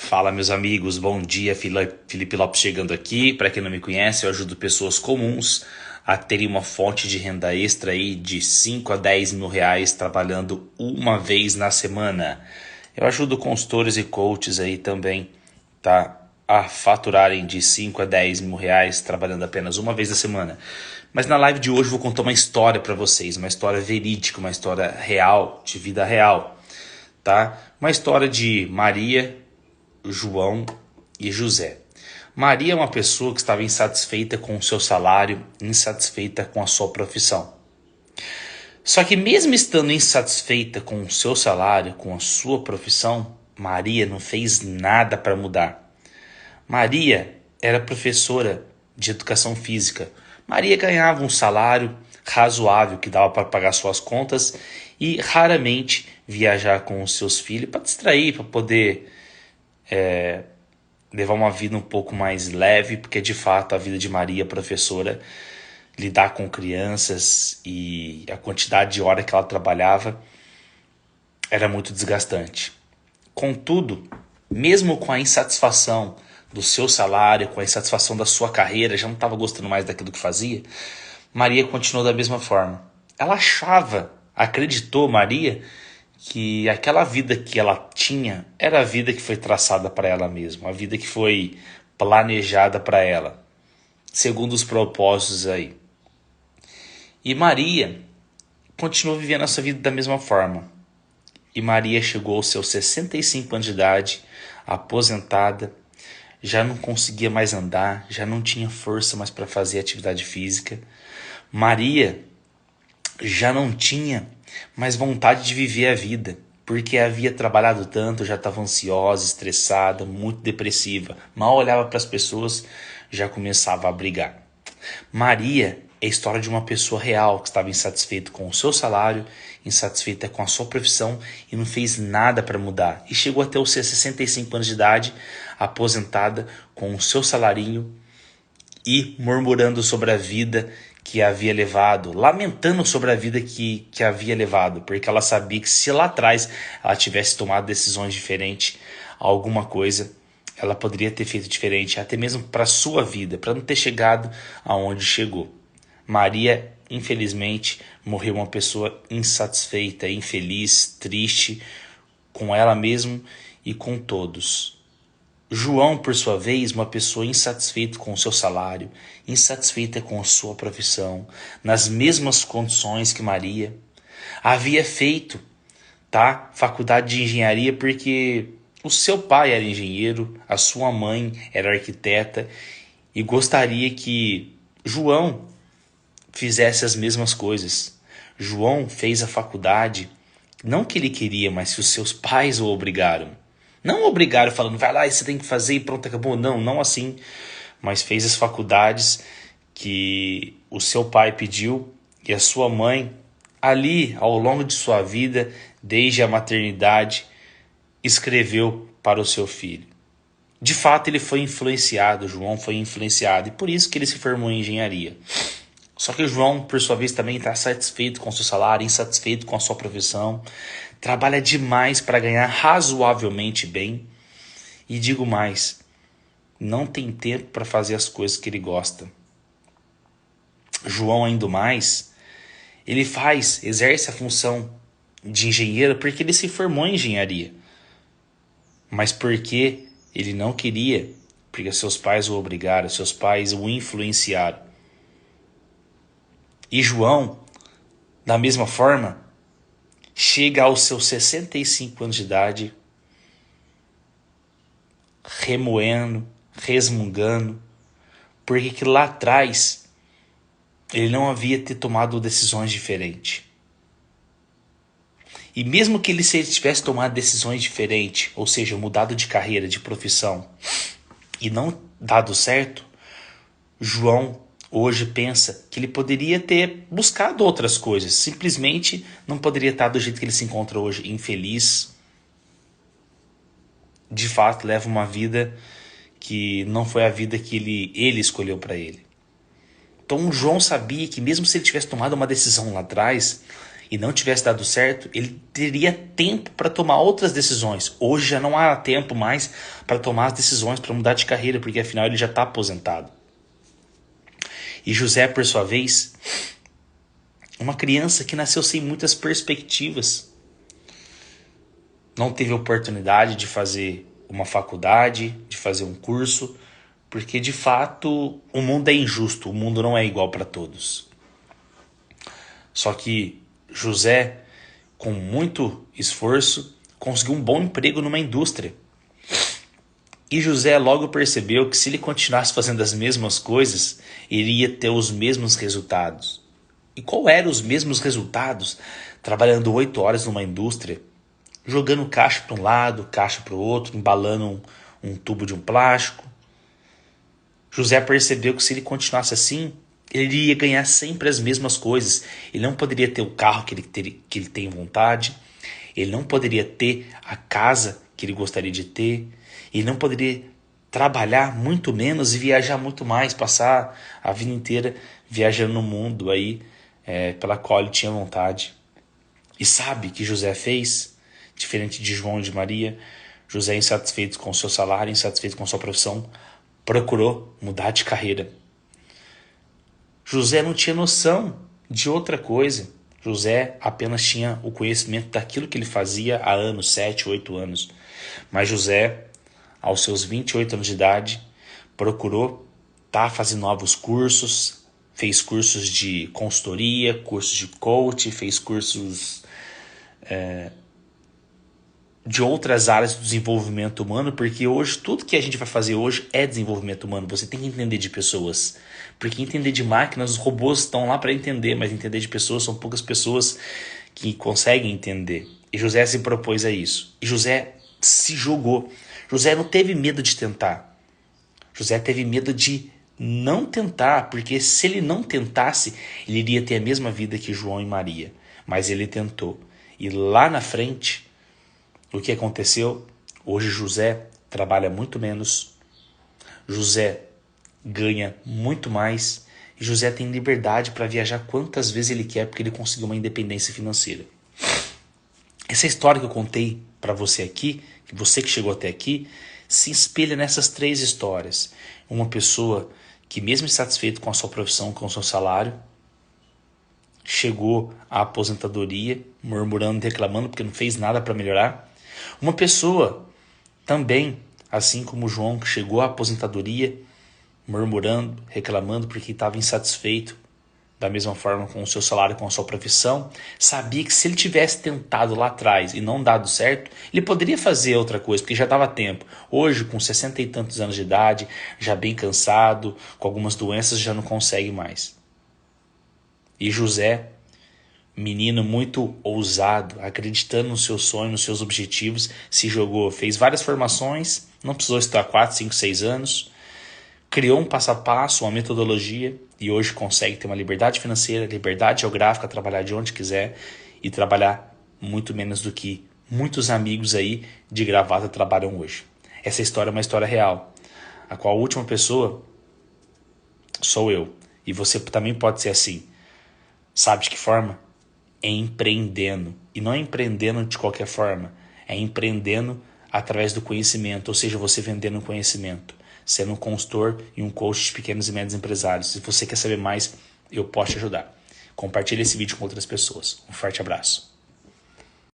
Fala, meus amigos, bom dia. Felipe Lopes chegando aqui. Para quem não me conhece, eu ajudo pessoas comuns a terem uma fonte de renda extra aí de 5 a 10 mil reais trabalhando uma vez na semana. Eu ajudo consultores e coaches aí também, tá? A faturarem de 5 a 10 mil reais trabalhando apenas uma vez na semana. Mas na live de hoje eu vou contar uma história para vocês, uma história verídica, uma história real, de vida real, tá? Uma história de Maria, João e José. Maria é uma pessoa que estava insatisfeita com o seu salário, insatisfeita com a sua profissão. Só que mesmo estando insatisfeita com o seu salário, com a sua profissão, Maria não fez nada para mudar. Maria era professora de educação física. Maria ganhava um salário razoável que dava para pagar suas contas e raramente viajar com os seus filhos para distrair, para poder levar uma vida um pouco mais leve, porque de fato a vida de Maria, professora, lidar com crianças e a quantidade de hora que ela trabalhava era muito desgastante. Contudo, mesmo com a insatisfação do seu salário, com a insatisfação da sua carreira, já não estava gostando mais daquilo que fazia, Maria continuou da mesma forma. Ela acreditou, Maria, que aquela vida que ela tinha era a vida que foi traçada para ela mesma, a vida que foi planejada para ela, segundo os propósitos aí. E Maria continuou vivendo essa vida da mesma forma. E Maria chegou aos seus 65 anos de idade, aposentada, já não conseguia mais andar, já não tinha força mais para fazer atividade física. Maria já não tinha mais vontade de viver a vida, porque havia trabalhado tanto, já estava ansiosa, estressada, muito depressiva. Mal olhava para as pessoas, já começava a brigar. Maria é a história de uma pessoa real que estava insatisfeita com o seu salário, insatisfeita com a sua profissão e não fez nada para mudar. E chegou até os seus 65 anos de idade, aposentada com o seu salarinho e murmurando sobre a vida que havia levado, lamentando sobre a vida que havia levado, porque ela sabia que se lá atrás ela tivesse tomado decisões diferentes, alguma coisa ela poderia ter feito diferente, até mesmo para a sua vida, para não ter chegado aonde chegou. Maria, infelizmente, morreu uma pessoa insatisfeita, infeliz, triste com ela mesma e com todos. João, por sua vez, uma pessoa insatisfeita com o seu salário, insatisfeita com a sua profissão, nas mesmas condições que Maria, havia feito, faculdade de engenharia porque o seu pai era engenheiro, a sua mãe era arquiteta e gostaria que João fizesse as mesmas coisas. João fez a faculdade, não que ele queria, mas que os seus pais o obrigaram. Não obrigaram falando, vai lá e você tem que fazer e pronto, acabou. Não assim. Mas fez as faculdades que o seu pai pediu e a sua mãe, ali ao longo de sua vida, desde a maternidade, escreveu para o seu filho. De fato, ele foi influenciado, João foi influenciado, e por isso que ele se formou em engenharia. Só que o João, por sua vez, também está satisfeito com o seu salário, insatisfeito com a sua profissão, trabalha demais para ganhar razoavelmente bem. E digo mais, não tem tempo para fazer as coisas que ele gosta. João, ainda mais, ele exerce a função de engenheiro porque ele se formou em engenharia. Mas porque ele não queria, porque seus pais o obrigaram, seus pais o influenciaram. E João, da mesma forma, chega aos seus 65 anos de idade, remoendo, resmungando, porque que lá atrás ele não havia ter tomado decisões diferentes. E mesmo que ele tivesse tomado decisões diferentes, ou seja, mudado de carreira, de profissão, e não dado certo, João hoje pensa que ele poderia ter buscado outras coisas, simplesmente não poderia estar do jeito que ele se encontra hoje, infeliz. De fato, leva uma vida que não foi a vida que ele escolheu para ele. Então, o João sabia que mesmo se ele tivesse tomado uma decisão lá atrás, e não tivesse dado certo, ele teria tempo para tomar outras decisões. Hoje já não há tempo mais para tomar as decisões, para mudar de carreira, porque afinal ele já está aposentado. E José, por sua vez, uma criança que nasceu sem muitas perspectivas, não teve oportunidade de fazer uma faculdade, de fazer um curso, porque de fato o mundo é injusto, o mundo não é igual para todos. Só que José, com muito esforço, conseguiu um bom emprego numa indústria. E José logo percebeu que se ele continuasse fazendo as mesmas coisas, iria ter os mesmos resultados. E qual eram os mesmos resultados? Trabalhando 8 horas numa indústria, jogando caixa para um lado, caixa para o outro, embalando um tubo de um plástico. José percebeu que se ele continuasse assim, ele iria ganhar sempre as mesmas coisas. Ele não poderia ter o carro que ele tem vontade, ele não poderia ter a casa que ele gostaria de ter, ele não poderia trabalhar muito menos e viajar muito mais, passar a vida inteira viajando no mundo aí, pela qual ele tinha vontade. E sabe o que José fez? Diferente de João e de Maria, José, insatisfeito com o seu salário, insatisfeito com sua profissão, procurou mudar de carreira. José não tinha noção de outra coisa. José apenas tinha o conhecimento daquilo que ele fazia há anos, 7, 8 anos. Mas José, aos seus 28 anos de idade, procurou estar fazendo novos cursos, fez cursos de consultoria, cursos de coach, fez cursos de outras áreas do desenvolvimento humano, porque hoje tudo que a gente vai fazer hoje é desenvolvimento humano. Você tem que entender de pessoas, porque entender de máquinas, os robôs estão lá para entender, mas entender de pessoas, são poucas pessoas que conseguem entender. E José se propôs a isso. E José se jogou. José não teve medo de tentar. José teve medo de não tentar, porque se ele não tentasse, ele iria ter a mesma vida que João e Maria. Mas ele tentou. E lá na frente, o que aconteceu? Hoje José trabalha muito menos, José ganha muito mais e José tem liberdade para viajar quantas vezes ele quer porque ele conseguiu uma independência financeira. Essa história que eu contei para você aqui, que você que chegou até aqui, se espelha nessas 3 histórias. Uma pessoa que mesmo insatisfeito com a sua profissão, com o seu salário, chegou à aposentadoria, murmurando e reclamando porque não fez nada para melhorar. Uma pessoa também, assim como João, que chegou à aposentadoria, murmurando, reclamando porque estava insatisfeito, da mesma forma com o seu salário, com a sua profissão, sabia que se ele tivesse tentado lá atrás e não dado certo, ele poderia fazer outra coisa, porque já dava tempo. Hoje, com 60 e tantos anos de idade, já bem cansado, com algumas doenças, já não consegue mais. E José, menino muito ousado, acreditando no seu sonho, nos seus objetivos, se jogou, fez várias formações, não precisou estudar 4, 5, 6 anos, criou um passo a passo, uma metodologia e hoje consegue ter uma liberdade financeira, liberdade geográfica, trabalhar de onde quiser e trabalhar muito menos do que muitos amigos aí de gravata trabalham hoje. Essa história é uma história real, a qual a última pessoa sou eu. E você também pode ser assim. Sabe de que forma? É empreendendo. E não é empreendendo de qualquer forma. É empreendendo através do conhecimento. Ou seja, você vendendo conhecimento. Sendo um consultor e um coach de pequenos e médios empresários. Se você quer saber mais, eu posso te ajudar. Compartilhe esse vídeo com outras pessoas. Um forte abraço.